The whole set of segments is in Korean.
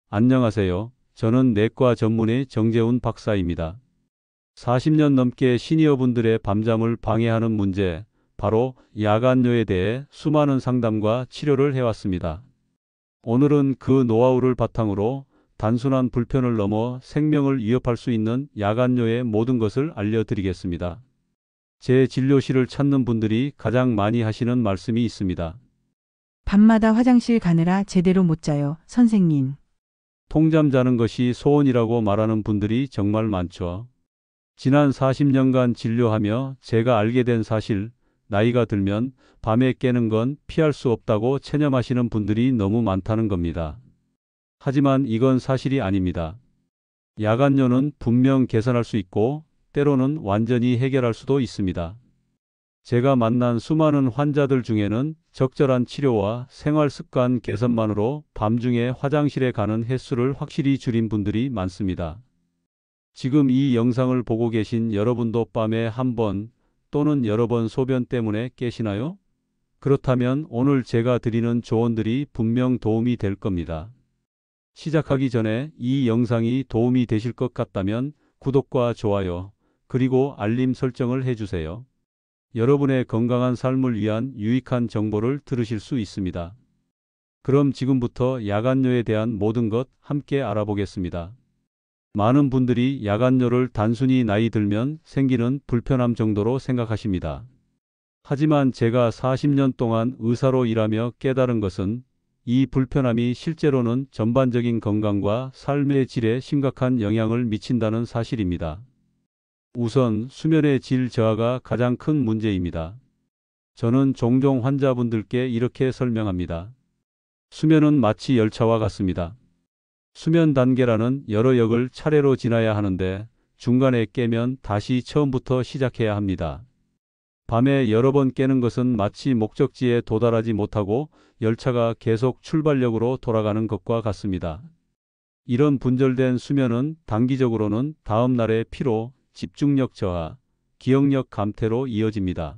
안녕하세요. 저는 내과 전문의 정재훈 박사입니다. 40년 넘게 시니어분들의 밤잠을 방해하는 문제, 바로 야간뇨에 대해 수많은 상담과 치료를 해왔습니다. 오늘은 그 노하우를 바탕으로 단순한 불편을 넘어 생명을 위협할 수 있는 야간뇨의 모든 것을 알려드리겠습니다. 제 진료실을 찾는 분들이 가장 많이 하시는 말씀이 있습니다. 밤마다 화장실 가느라 제대로 못 자요, 선생님. 통잠 자는 것이 소원이라고 말하는 분들이 정말 많죠. 지난 40년간 진료하며 제가 알게 된 사실, 나이가 들면 밤에 깨는 건 피할 수 없다고 체념하시는 분들이 너무 많다는 겁니다. 하지만 이건 사실이 아닙니다. 야간뇨는 분명 개선할 수 있고 때로는 완전히 해결할 수도 있습니다. 제가 만난 수많은 환자들 중에는 적절한 치료와 생활 습관 개선만으로 밤중에 화장실에 가는 횟수를 확실히 줄인 분들이 많습니다. 지금 이 영상을 보고 계신 여러분도 밤에 한 번 또는 여러 번 소변 때문에 깨시나요? 그렇다면 오늘 제가 드리는 조언들이 분명 도움이 될 겁니다. 시작하기 전에 이 영상이 도움이 되실 것 같다면 구독과 좋아요, 그리고 알림 설정을 해주세요. 여러분의 건강한 삶을 위한 유익한 정보를 들으실 수 있습니다. 그럼 지금부터 야간뇨에 대한 모든 것 함께 알아보겠습니다. 많은 분들이 야간뇨를 단순히 나이 들면 생기는 불편함 정도로 생각하십니다. 하지만 제가 40년 동안 의사로 일하며 깨달은 것은 이 불편함이 실제로는 전반적인 건강과 삶의 질에 심각한 영향을 미친다는 사실입니다. 우선 수면의 질 저하가 가장 큰 문제입니다. 저는 종종 환자분들께 이렇게 설명합니다. 수면은 마치 열차와 같습니다. 수면 단계라는 여러 역을 차례로 지나야 하는데 중간에 깨면 다시 처음부터 시작해야 합니다. 밤에 여러 번 깨는 것은 마치 목적지에 도달하지 못하고 열차가 계속 출발역으로 돌아가는 것과 같습니다. 이런 분절된 수면은 단기적으로는 다음 날의 피로, 집중력 저하, 기억력 감퇴로 이어집니다.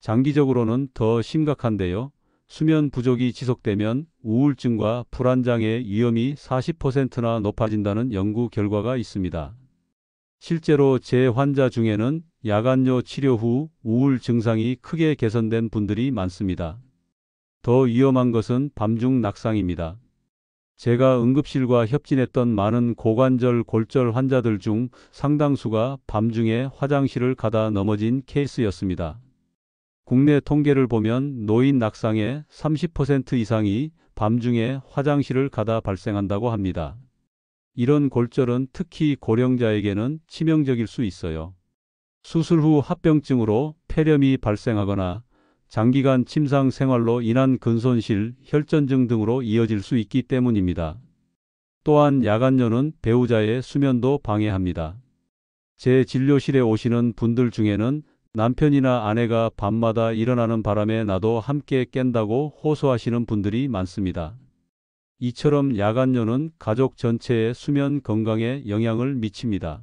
장기적으로는 더 심각한데요. 수면 부족이 지속되면 우울증과 불안장애의 위험이 40%나 높아진다는 연구 결과가 있습니다. 실제로 제 환자 중에는 야간뇨 치료 후 우울 증상이 크게 개선된 분들이 많습니다. 더 위험한 것은 밤중 낙상입니다. 제가 응급실과 협진했던 많은 고관절 골절 환자들 중 상당수가 밤중에 화장실을 가다 넘어진 케이스였습니다. 국내 통계를 보면 노인 낙상의 30% 이상이 밤중에 화장실을 가다 발생한다고 합니다. 이런 골절은 특히 고령자에게는 치명적일 수 있어요. 수술 후 합병증으로 폐렴이 발생하거나 장기간 침상 생활로 인한 근손실, 혈전증 등으로 이어질 수 있기 때문입니다. 또한 야간뇨는 배우자의 수면도 방해합니다. 제 진료실에 오시는 분들 중에는 남편이나 아내가 밤마다 일어나는 바람에 나도 함께 깬다고 호소하시는 분들이 많습니다. 이처럼 야간뇨는 가족 전체의 수면 건강에 영향을 미칩니다.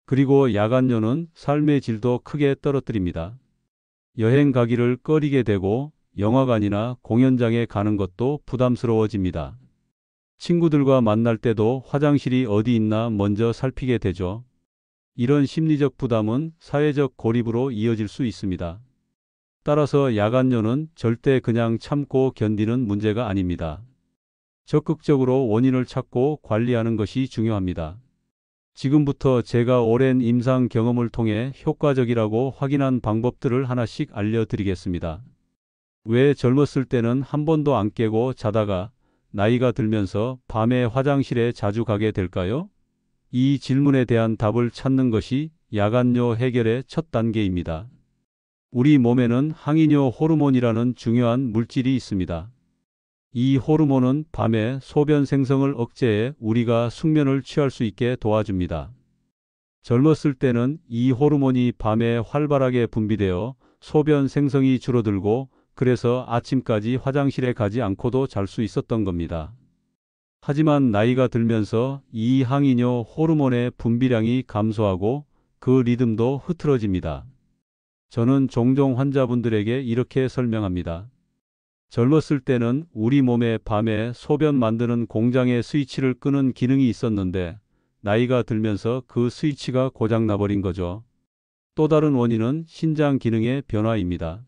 그리고 야간뇨는 삶의 질도 크게 떨어뜨립니다. 여행 가기를 꺼리게 되고 영화관이나 공연장에 가는 것도 부담스러워집니다. 친구들과 만날 때도 화장실이 어디 있나 먼저 살피게 되죠. 이런 심리적 부담은 사회적 고립으로 이어질 수 있습니다. 따라서 야간뇨는 절대 그냥 참고 견디는 문제가 아닙니다. 적극적으로 원인을 찾고 관리하는 것이 중요합니다. 지금부터 제가 오랜 임상 경험을 통해 효과적이라고 확인한 방법들을 하나씩 알려드리겠습니다. 왜 젊었을 때는 한 번도 안 깨고 자다가 나이가 들면서 밤에 화장실에 자주 가게 될까요? 이 질문에 대한 답을 찾는 것이 야간뇨 해결의 첫 단계입니다. 우리 몸에는 항이뇨 호르몬이라는 중요한 물질이 있습니다. 이 호르몬은 밤에 소변 생성을 억제해 우리가 숙면을 취할 수 있게 도와줍니다. 젊었을 때는 이 호르몬이 밤에 활발하게 분비되어 소변 생성이 줄어들고 그래서 아침까지 화장실에 가지 않고도 잘 수 있었던 겁니다. 하지만 나이가 들면서 이 항이뇨 호르몬의 분비량이 감소하고 그 리듬도 흐트러집니다. 저는 종종 환자분들에게 이렇게 설명합니다. 젊었을 때는 우리 몸에 밤에 소변 만드는 공장의 스위치를 끄는 기능이 있었는데 나이가 들면서 그 스위치가 고장 나버린 거죠. 또 다른 원인은 신장 기능의 변화입니다.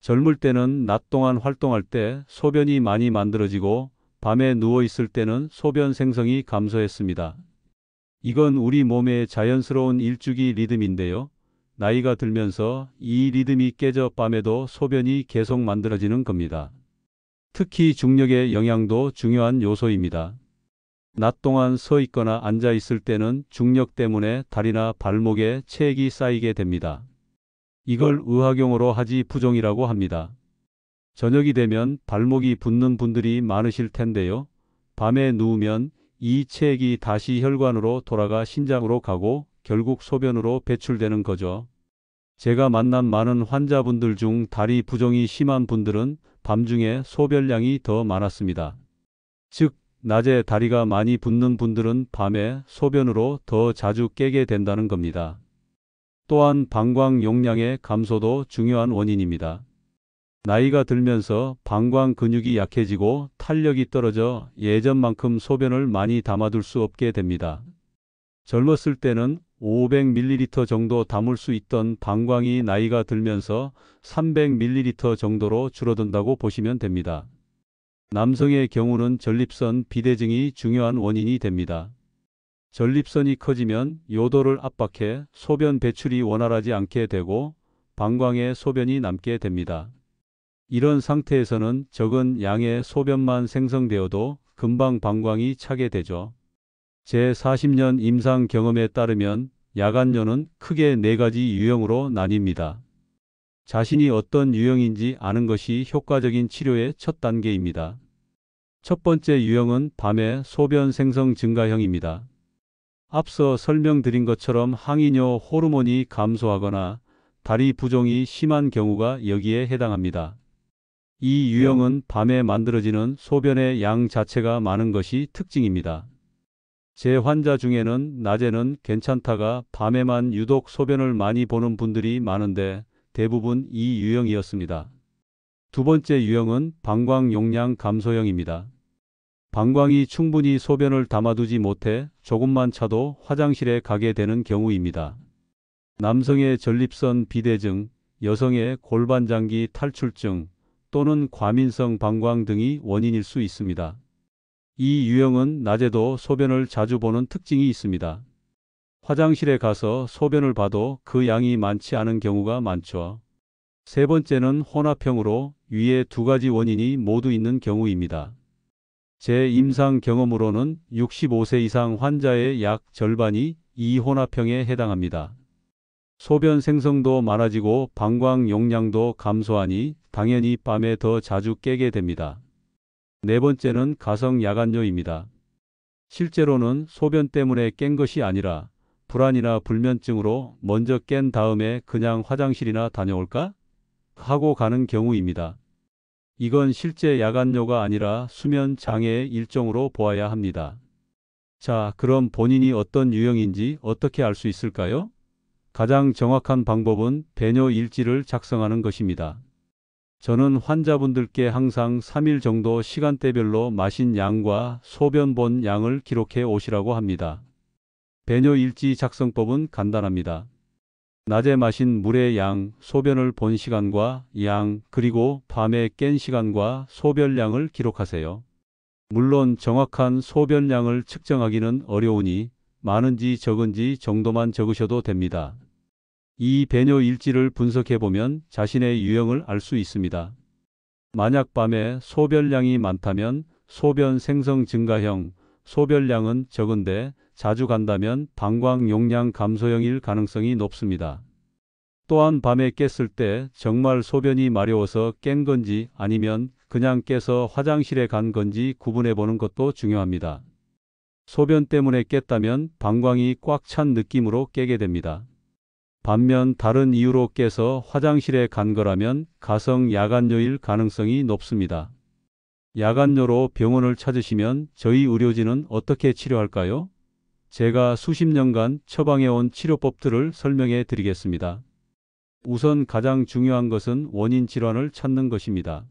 젊을 때는 낮 동안 활동할 때 소변이 많이 만들어지고 밤에 누워 있을 때는 소변 생성이 감소했습니다. 이건 우리 몸의 자연스러운 일주기 리듬인데요. 나이가 들면서 이 리듬이 깨져 밤에도 소변이 계속 만들어지는 겁니다. 특히 중력의 영향도 중요한 요소입니다. 낮 동안 서 있거나 앉아 있을 때는 중력 때문에 다리나 발목에 체액이 쌓이게 됩니다. 이걸 의학용어로 하지 부종이라고 합니다. 저녁이 되면 발목이 붓는 분들이 많으실 텐데요. 밤에 누우면 이 체액이 다시 혈관으로 돌아가 신장으로 가고 결국 소변으로 배출되는 거죠. 제가 만난 많은 환자분들 중 다리 부종이 심한 분들은 밤중에 소변량이 더 많았습니다. 즉, 낮에 다리가 많이 붓는 분들은 밤에 소변으로 더 자주 깨게 된다는 겁니다. 또한 방광 용량의 감소도 중요한 원인입니다. 나이가 들면서 방광 근육이 약해지고 탄력이 떨어져 예전만큼 소변을 많이 담아둘 수 없게 됩니다. 젊었을 때는 500ml 정도 담을 수 있던 방광이 나이가 들면서 300ml 정도로 줄어든다고 보시면 됩니다. 남성의 경우는 전립선 비대증이 중요한 원인이 됩니다. 전립선이 커지면 요도를 압박해 소변 배출이 원활하지 않게 되고 방광에 소변이 남게 됩니다. 이런 상태에서는 적은 양의 소변만 생성되어도 금방 방광이 차게 되죠. 제 40년 임상 경험에 따르면 야간뇨는 크게 4가지 유형으로 나뉩니다. 자신이 어떤 유형인지 아는 것이 효과적인 치료의 첫 단계입니다. 첫 번째 유형은 밤에 소변 생성 증가형입니다. 앞서 설명드린 것처럼 항이뇨 호르몬이 감소하거나 다리 부종이 심한 경우가 여기에 해당합니다. 이 유형은 밤에 만들어지는 소변의 양 자체가 많은 것이 특징입니다. 제 환자 중에는 낮에는 괜찮다가 밤에만 유독 소변을 많이 보는 분들이 많은데 대부분 이 유형이었습니다. 두 번째 유형은 방광 용량 감소형입니다. 방광이 충분히 소변을 담아두지 못해 조금만 차도 화장실에 가게 되는 경우입니다. 남성의 전립선 비대증, 여성의 골반장기 탈출증 또는 과민성 방광 등이 원인일 수 있습니다. 이 유형은 낮에도 소변을 자주 보는 특징이 있습니다. 화장실에 가서 소변을 봐도 그 양이 많지 않은 경우가 많죠. 세 번째는 혼합형으로 위에 2가지 원인이 모두 있는 경우입니다. 제 임상 경험으로는 65세 이상 환자의 약 절반이 이 혼합형에 해당합니다. 소변 생성도 많아지고 방광 용량도 감소하니 당연히 밤에 더 자주 깨게 됩니다. 네 번째는 가성 야간뇨입니다. 실제로는 소변 때문에 깬 것이 아니라 불안이나 불면증으로 먼저 깬 다음에 그냥 화장실이나 다녀올까? 하고 가는 경우입니다. 이건 실제 야간뇨가 아니라 수면 장애의 일종으로 보아야 합니다. 자, 그럼 본인이 어떤 유형인지 어떻게 알 수 있을까요? 가장 정확한 방법은 배뇨 일지를 작성하는 것입니다. 저는 환자분들께 항상 3일 정도 시간대별로 마신 양과 소변 본 양을 기록해 오시라고 합니다. 배뇨 일지 작성법은 간단합니다. 낮에 마신 물의 양, 소변을 본 시간과 양, 그리고 밤에 깬 시간과 소변량을 기록하세요. 물론 정확한 소변량을 측정하기는 어려우니 많은지 적은지 정도만 적으셔도 됩니다. 이 배뇨 일지를 분석해보면 자신의 유형을 알 수 있습니다. 만약 밤에 소변량이 많다면 소변 생성 증가형, 소변량은 적은데 자주 간다면 방광 용량 감소형일 가능성이 높습니다. 또한 밤에 깼을 때 정말 소변이 마려워서 깬 건지 아니면 그냥 깨서 화장실에 간 건지 구분해 보는 것도 중요합니다. 소변 때문에 깼다면 방광이 꽉 찬 느낌으로 깨게 됩니다. 반면 다른 이유로 깨서 화장실에 간 거라면 가성 야간뇨일 가능성이 높습니다. 야간뇨로 병원을 찾으시면 저희 의료진은 어떻게 치료할까요? 제가 수십 년간 처방해온 치료법들을 설명해 드리겠습니다. 우선 가장 중요한 것은 원인 질환을 찾는 것입니다.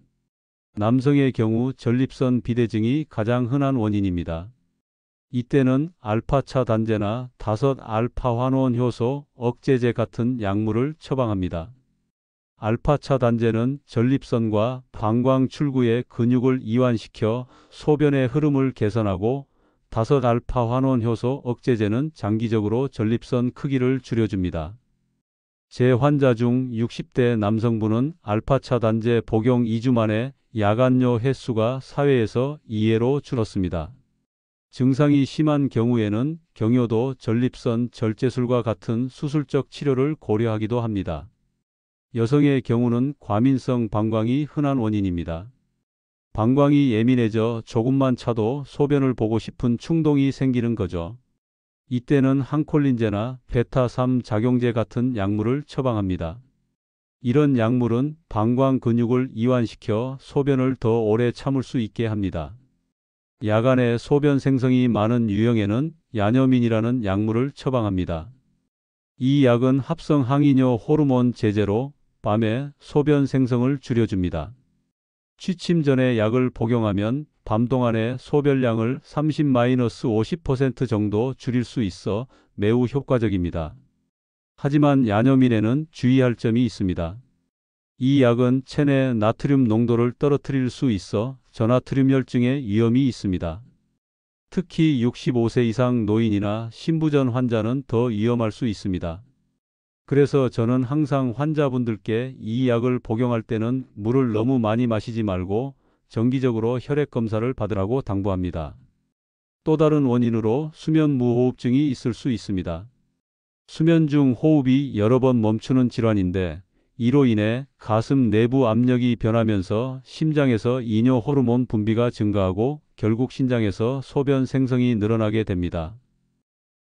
남성의 경우 전립선 비대증이 가장 흔한 원인입니다. 이때는 알파차 단제나 5-알파 환원 효소 억제제 같은 약물을 처방합니다. 알파차 단제는 전립선과 방광 출구의 근육을 이완시켜 소변의 흐름을 개선하고 5-알파 환원 효소 억제제는 장기적으로 전립선 크기를 줄여줍니다. 제 환자 중 60대 남성분은 알파차 단제 복용 2주 만에 야간뇨 횟수가 4회에서 2회로 줄었습니다. 증상이 심한 경우에는 경요도 전립선 절제술과 같은 수술적 치료를 고려하기도 합니다. 여성의 경우는 과민성 방광이 흔한 원인입니다. 방광이 예민해져 조금만 차도 소변을 보고 싶은 충동이 생기는 거죠. 이때는 항콜린제나 베타3 작용제 같은 약물을 처방합니다. 이런 약물은 방광 근육을 이완시켜 소변을 더 오래 참을 수 있게 합니다. 야간에 소변 생성이 많은 유형에는 야녀민이라는 약물을 처방합니다. 이 약은 합성 항이뇨 호르몬 제제로 밤에 소변 생성을 줄여줍니다. 취침 전에 약을 복용하면 밤 동안의 소변량을 30-50% 정도 줄일 수 있어 매우 효과적입니다. 하지만 야녀민에는 주의할 점이 있습니다. 이 약은 체내 나트륨 농도를 떨어뜨릴 수 있어 저나트륨혈증의 위험이 있습니다. 특히 65세 이상 노인이나 신부전 환자는 더 위험할 수 있습니다. 그래서 저는 항상 환자분들께 이 약을 복용할 때는 물을 너무 많이 마시지 말고 정기적으로 혈액 검사를 받으라고 당부합니다. 또 다른 원인으로 수면 무호흡증이 있을 수 있습니다. 수면 중 호흡이 여러 번 멈추는 질환인데 이로 인해 가슴 내부 압력이 변하면서 심장에서 이뇨 호르몬 분비가 증가하고 결국 신장에서 소변 생성이 늘어나게 됩니다.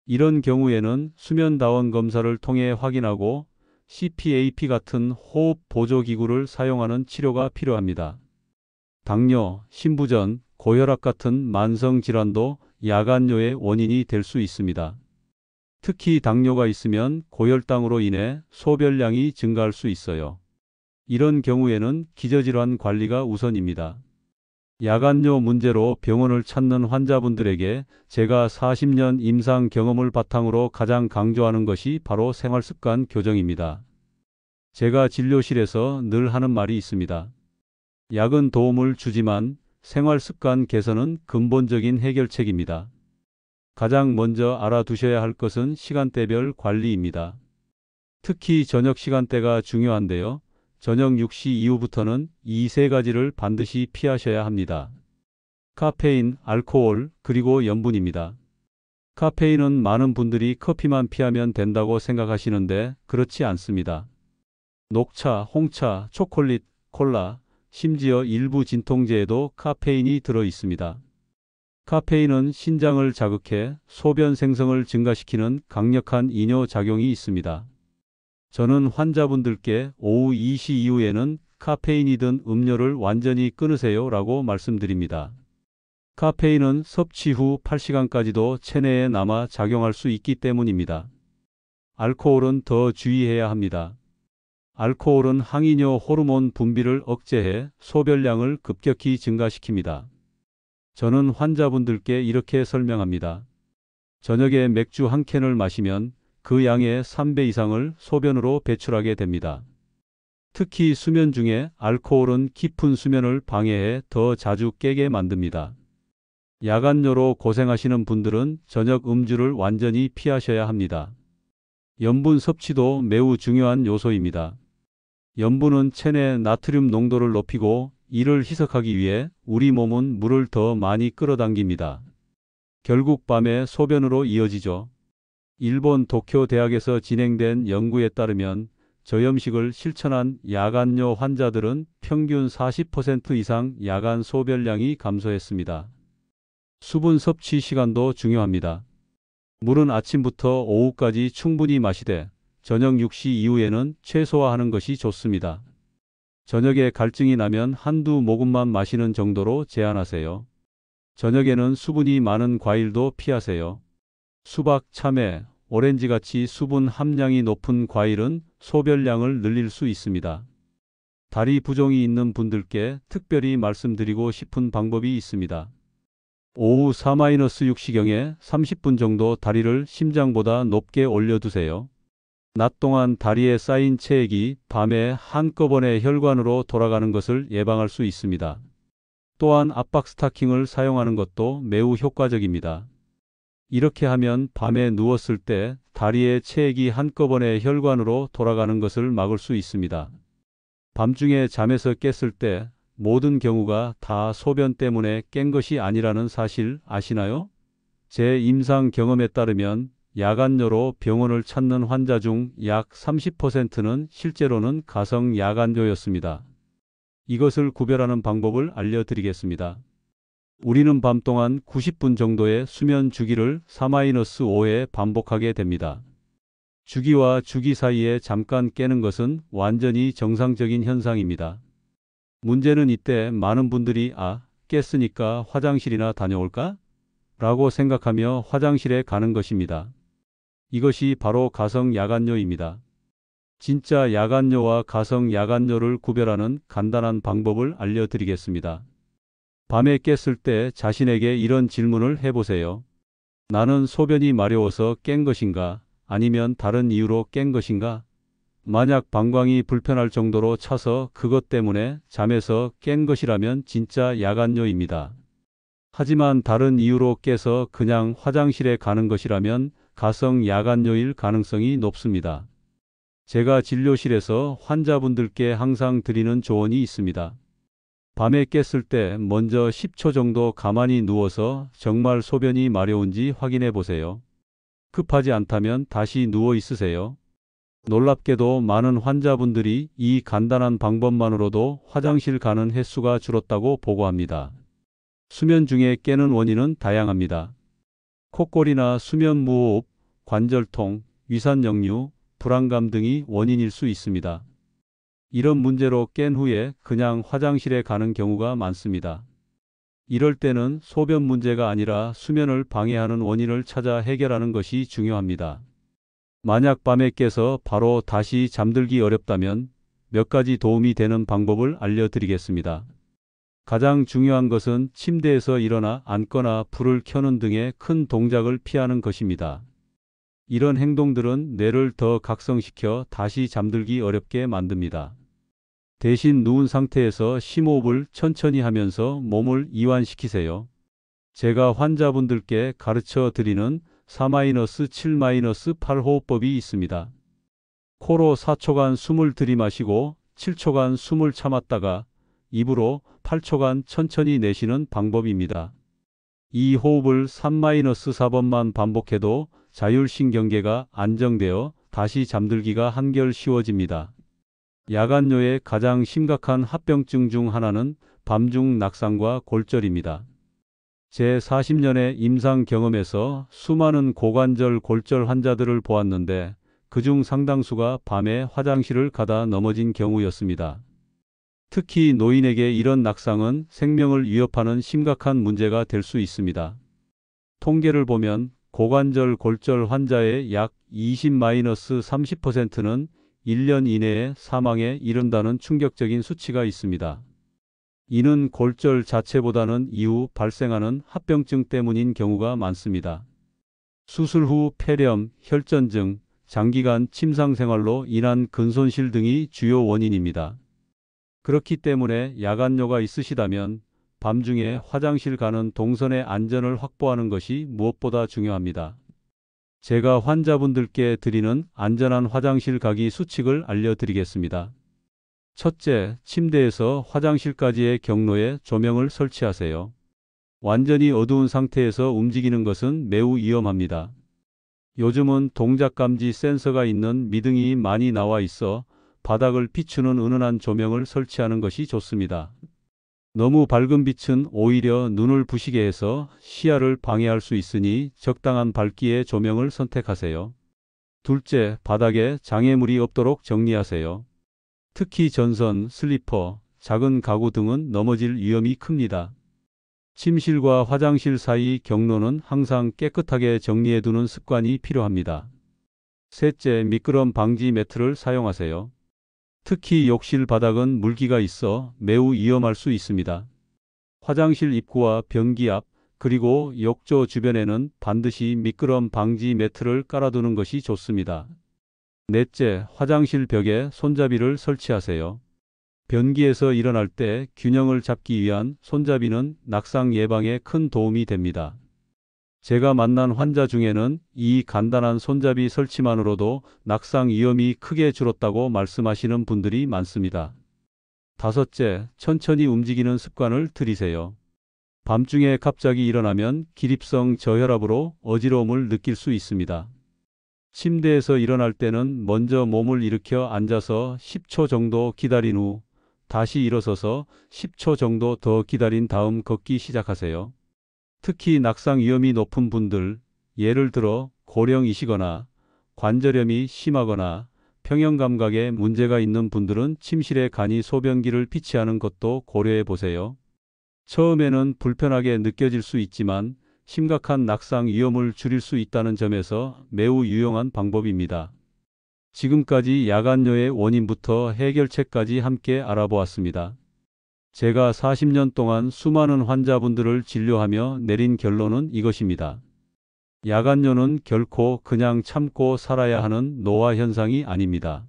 이런 경우에는 수면다원 검사를 통해 확인하고 CPAP 같은 호흡 보조 기구를 사용하는 치료가 필요합니다. 당뇨, 신부전, 고혈압 같은 만성 질환도 야간뇨의 원인이 될 수 있습니다. 특히 당뇨가 있으면 고혈당으로 인해 소변량이 증가할 수 있어요. 이런 경우에는 기저질환 관리가 우선입니다. 야간뇨 문제로 병원을 찾는 환자분들에게 제가 40년 임상 경험을 바탕으로 가장 강조하는 것이 바로 생활습관 교정입니다. 제가 진료실에서 늘 하는 말이 있습니다. 약은 도움을 주지만 생활습관 개선은 근본적인 해결책입니다. 가장 먼저 알아두셔야 할 것은 시간대별 관리입니다. 특히 저녁 시간대가 중요한데요. 저녁 6시 이후부터는 이 세 가지를 반드시 피하셔야 합니다. 카페인, 알코올, 그리고 염분입니다. 카페인은 많은 분들이 커피만 피하면 된다고 생각하시는데 그렇지 않습니다. 녹차, 홍차, 초콜릿, 콜라, 심지어 일부 진통제에도 카페인이 들어 있습니다. 카페인은 신장을 자극해 소변 생성을 증가시키는 강력한 이뇨 작용이 있습니다. 저는 환자분들께 오후 2시 이후에는 카페인이 든 음료를 완전히 끊으세요 라고 말씀드립니다. 카페인은 섭취 후 8시간까지도 체내에 남아 작용할 수 있기 때문입니다. 알코올은 더 주의해야 합니다. 알코올은 항이뇨 호르몬 분비를 억제해 소변량을 급격히 증가시킵니다. 저는 환자분들께 이렇게 설명합니다. 저녁에 맥주 한 캔을 마시면 그 양의 3배 이상을 소변으로 배출하게 됩니다. 특히 수면 중에 알코올은 깊은 수면을 방해해 더 자주 깨게 만듭니다. 야간뇨로 고생하시는 분들은 저녁 음주를 완전히 피하셔야 합니다. 염분 섭취도 매우 중요한 요소입니다. 염분은 체내 나트륨 농도를 높이고 이를 희석하기 위해 우리 몸은 물을 더 많이 끌어당깁니다. 결국 밤에 소변으로 이어지죠. 일본 도쿄 대학에서 진행된 연구에 따르면 저염식을 실천한 야간뇨 환자들은 평균 40% 이상 야간 소변량이 감소했습니다. 수분 섭취 시간도 중요합니다. 물은 아침부터 오후까지 충분히 마시되 저녁 6시 이후에는 최소화하는 것이 좋습니다. 저녁에 갈증이 나면 한두 모금만 마시는 정도로 제한하세요. 저녁에는 수분이 많은 과일도 피하세요. 수박, 참외, 오렌지같이 수분 함량이 높은 과일은 소변량을 늘릴 수 있습니다. 다리 부종이 있는 분들께 특별히 말씀드리고 싶은 방법이 있습니다. 오후 4-6시경에 30분 정도 다리를 심장보다 높게 올려두세요. 낮 동안 다리에 쌓인 체액이 밤에 한꺼번에 혈관으로 돌아가는 것을 예방할 수 있습니다. 또한 압박 스타킹을 사용하는 것도 매우 효과적입니다. 이렇게 하면 밤에 누웠을 때 다리의 체액이 한꺼번에 혈관으로 돌아가는 것을 막을 수 있습니다. 밤중에 잠에서 깼을 때 모든 경우가 다 소변 때문에 깬 것이 아니라는 사실 아시나요? 제 임상 경험에 따르면 야간뇨로 병원을 찾는 환자 중 약 30%는 실제로는 가성 야간뇨였습니다. 이것을 구별하는 방법을 알려드리겠습니다. 우리는 밤 동안 90분 정도의 수면 주기를 4-5회 반복하게 됩니다. 주기와 주기 사이에 잠깐 깨는 것은 완전히 정상적인 현상입니다. 문제는 이때 많은 분들이 깼으니까 화장실이나 다녀올까? 라고 생각하며 화장실에 가는 것입니다. 이것이 바로 가성 야간뇨입니다. 진짜 야간뇨와 가성 야간뇨를 구별하는 간단한 방법을 알려드리겠습니다. 밤에 깼을 때 자신에게 이런 질문을 해보세요. 나는 소변이 마려워서 깬 것인가? 아니면 다른 이유로 깬 것인가? 만약 방광이 불편할 정도로 차서 그것 때문에 잠에서 깬 것이라면 진짜 야간뇨입니다. 하지만 다른 이유로 깨서 그냥 화장실에 가는 것이라면 가성 야간뇨일 가능성이 높습니다. 제가 진료실에서 환자분들께 항상 드리는 조언이 있습니다. 밤에 깼을 때 먼저 10초 정도 가만히 누워서 정말 소변이 마려운지 확인해 보세요. 급하지 않다면 다시 누워 있으세요. 놀랍게도 많은 환자분들이 이 간단한 방법만으로도 화장실 가는 횟수가 줄었다고 보고합니다. 수면 중에 깨는 원인은 다양합니다. 콧골이나 수면 무호흡, 관절통, 위산역류, 불안감 등이 원인일 수 있습니다. 이런 문제로 깬 후에 그냥 화장실에 가는 경우가 많습니다. 이럴 때는 소변 문제가 아니라 수면을 방해하는 원인을 찾아 해결하는 것이 중요합니다. 만약 밤에 깨서 바로 다시 잠들기 어렵다면 몇 가지 도움이 되는 방법을 알려드리겠습니다. 가장 중요한 것은 침대에서 일어나 앉거나 불을 켜는 등의 큰 동작을 피하는 것입니다. 이런 행동들은 뇌를 더 각성시켜 다시 잠들기 어렵게 만듭니다. 대신 누운 상태에서 심호흡을 천천히 하면서 몸을 이완시키세요. 제가 환자분들께 가르쳐 드리는 4-7-8 호흡법이 있습니다. 코로 4초간 숨을 들이마시고 7초간 숨을 참았다가 입으로 8초간 천천히 내쉬는 방법입니다. 이 호흡을 3-4번만 반복해도 자율신경계가 안정되어 다시 잠들기가 한결 쉬워집니다. 야간뇨의 가장 심각한 합병증 중 하나는 밤중 낙상과 골절입니다. 제 40년의 임상 경험에서 수많은 고관절 골절 환자들을 보았는데 그중 상당수가 밤에 화장실을 가다 넘어진 경우였습니다. 특히 노인에게 이런 낙상은 생명을 위협하는 심각한 문제가 될 수 있습니다. 통계를 보면 고관절 골절 환자의 약 20-30%는 1년 이내에 사망에 이른다는 충격적인 수치가 있습니다. 이는 골절 자체보다는 이후 발생하는 합병증 때문인 경우가 많습니다. 수술 후 폐렴, 혈전증, 장기간 침상 생활로 인한 근손실 등이 주요 원인입니다. 그렇기 때문에 야간뇨가 있으시다면 밤중에 화장실 가는 동선의 안전을 확보하는 것이 무엇보다 중요합니다. 제가 환자분들께 드리는 안전한 화장실 가기 수칙을 알려드리겠습니다. 첫째, 침대에서 화장실까지의 경로에 조명을 설치하세요. 완전히 어두운 상태에서 움직이는 것은 매우 위험합니다. 요즘은 동작감지 센서가 있는 미등이 많이 나와 있어 바닥을 비추는 은은한 조명을 설치하는 것이 좋습니다. 너무 밝은 빛은 오히려 눈을 부시게 해서 시야를 방해할 수 있으니 적당한 밝기의 조명을 선택하세요. 둘째, 바닥에 장애물이 없도록 정리하세요. 특히 전선, 슬리퍼, 작은 가구 등은 넘어질 위험이 큽니다. 침실과 화장실 사이 경로는 항상 깨끗하게 정리해두는 습관이 필요합니다. 셋째, 미끄럼 방지 매트를 사용하세요. 특히 욕실 바닥은 물기가 있어 매우 위험할 수 있습니다. 화장실 입구와 변기 앞, 그리고 욕조 주변에는 반드시 미끄럼 방지 매트를 깔아두는 것이 좋습니다. 넷째, 화장실 벽에 손잡이를 설치하세요. 변기에서 일어날 때 균형을 잡기 위한 손잡이는 낙상 예방에 큰 도움이 됩니다. 제가 만난 환자 중에는 이 간단한 손잡이 설치만으로도 낙상 위험이 크게 줄었다고 말씀하시는 분들이 많습니다. 다섯째, 천천히 움직이는 습관을 들이세요. 밤중에 갑자기 일어나면 기립성 저혈압으로 어지러움을 느낄 수 있습니다. 침대에서 일어날 때는 먼저 몸을 일으켜 앉아서 10초 정도 기다린 후 다시 일어서서 10초 정도 더 기다린 다음 걷기 시작하세요. 특히 낙상 위험이 높은 분들, 예를 들어 고령이시거나 관절염이 심하거나 평형 감각에 문제가 있는 분들은 침실에 간이 소변기를 피치하는 것도 고려해 보세요. 처음에는 불편하게 느껴질 수 있지만 심각한 낙상 위험을 줄일 수 있다는 점에서 매우 유용한 방법입니다. 지금까지 야간뇨의 원인부터 해결책까지 함께 알아보았습니다. 제가 40년 동안 수많은 환자분들을 진료하며 내린 결론은 이것입니다. 야간뇨는 결코 그냥 참고 살아야 하는 노화 현상이 아닙니다.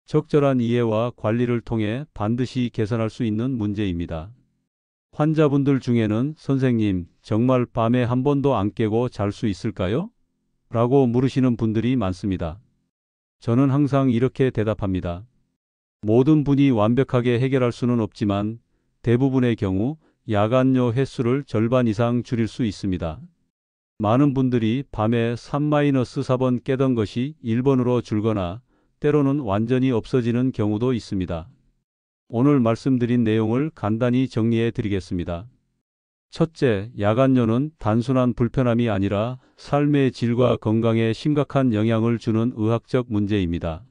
적절한 이해와 관리를 통해 반드시 개선할 수 있는 문제입니다. 환자분들 중에는 선생님, 정말 밤에 한 번도 안 깨고 잘 수 있을까요? 라고 물으시는 분들이 많습니다. 저는 항상 이렇게 대답합니다. 모든 분이 완벽하게 해결할 수는 없지만 대부분의 경우 야간뇨 횟수를 절반 이상 줄일 수 있습니다. 많은 분들이 밤에 3-4번 깨던 것이 1번으로 줄거나 때로는 완전히 없어지는 경우도 있습니다. 오늘 말씀드린 내용을 간단히 정리해 드리겠습니다. 첫째, 야간뇨는 단순한 불편함이 아니라 삶의 질과 건강에 심각한 영향을 주는 의학적 문제입니다.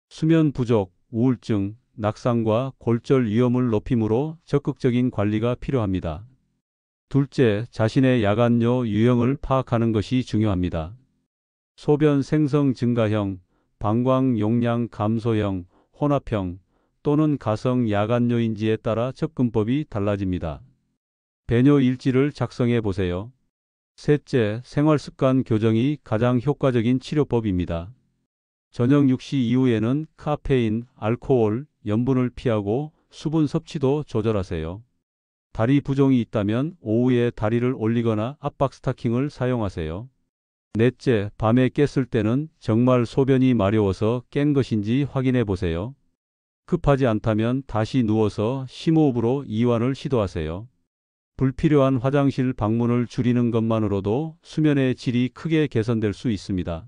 수면 부족, 우울증, 낙상과 골절 위험을 높이므로 적극적인 관리가 필요합니다. 둘째, 자신의 야간뇨 유형을 파악하는 것이 중요합니다. 소변 생성 증가형, 방광 용량 감소형, 혼합형 또는 가성 야간뇨인지에 따라 접근법이 달라집니다. 배뇨 일지를 작성해 보세요. 셋째, 생활습관 교정이 가장 효과적인 치료법입니다. 저녁 6시 이후에는 카페인, 알코올, 염분을 피하고 수분 섭취도 조절하세요. 다리 부종이 있다면 오후에 다리를 올리거나 압박 스타킹을 사용하세요. 넷째, 밤에 깼을 때는 정말 소변이 마려워서 깬 것인지 확인해 보세요. 급하지 않다면 다시 누워서 심호흡으로 이완을 시도하세요. 불필요한 화장실 방문을 줄이는 것만으로도 수면의 질이 크게 개선될 수 있습니다.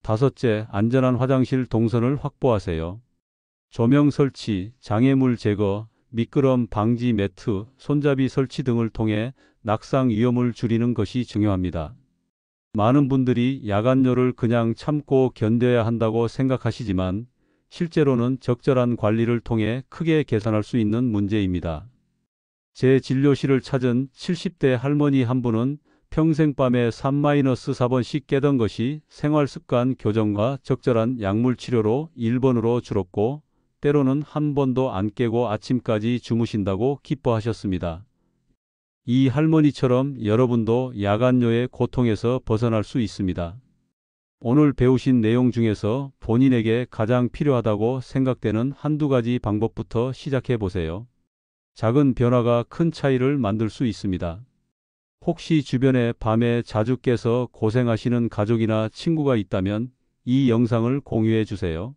다섯째, 안전한 화장실 동선을 확보하세요. 조명 설치, 장애물 제거, 미끄럼 방지 매트, 손잡이 설치 등을 통해 낙상 위험을 줄이는 것이 중요합니다. 많은 분들이 야간뇨를 그냥 참고 견뎌야 한다고 생각하시지만 실제로는 적절한 관리를 통해 크게 개선할 수 있는 문제입니다. 제 진료실을 찾은 70대 할머니 한 분은 평생 밤에 3-4번씩 깨던 것이 생활습관 교정과 적절한 약물 치료로 1번으로 줄었고 때로는 한 번도 안 깨고 아침까지 주무신다고 기뻐하셨습니다. 이 할머니처럼 여러분도 야간뇨의 고통에서 벗어날 수 있습니다. 오늘 배우신 내용 중에서 본인에게 가장 필요하다고 생각되는 한두 가지 방법부터 시작해 보세요. 작은 변화가 큰 차이를 만들 수 있습니다. 혹시 주변에 밤에 자주 깨서 고생하시는 가족이나 친구가 있다면 이 영상을 공유해 주세요.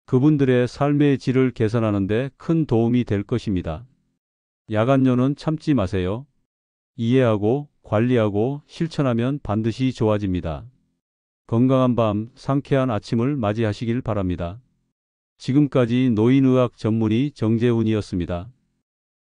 그분들의 삶의 질을 개선하는 데 큰 도움이 될 것입니다. 야간뇨는 참지 마세요. 이해하고 관리하고 실천하면 반드시 좋아집니다. 건강한 밤, 상쾌한 아침을 맞이하시길 바랍니다. 지금까지 노인의학 전문의 정재훈이었습니다.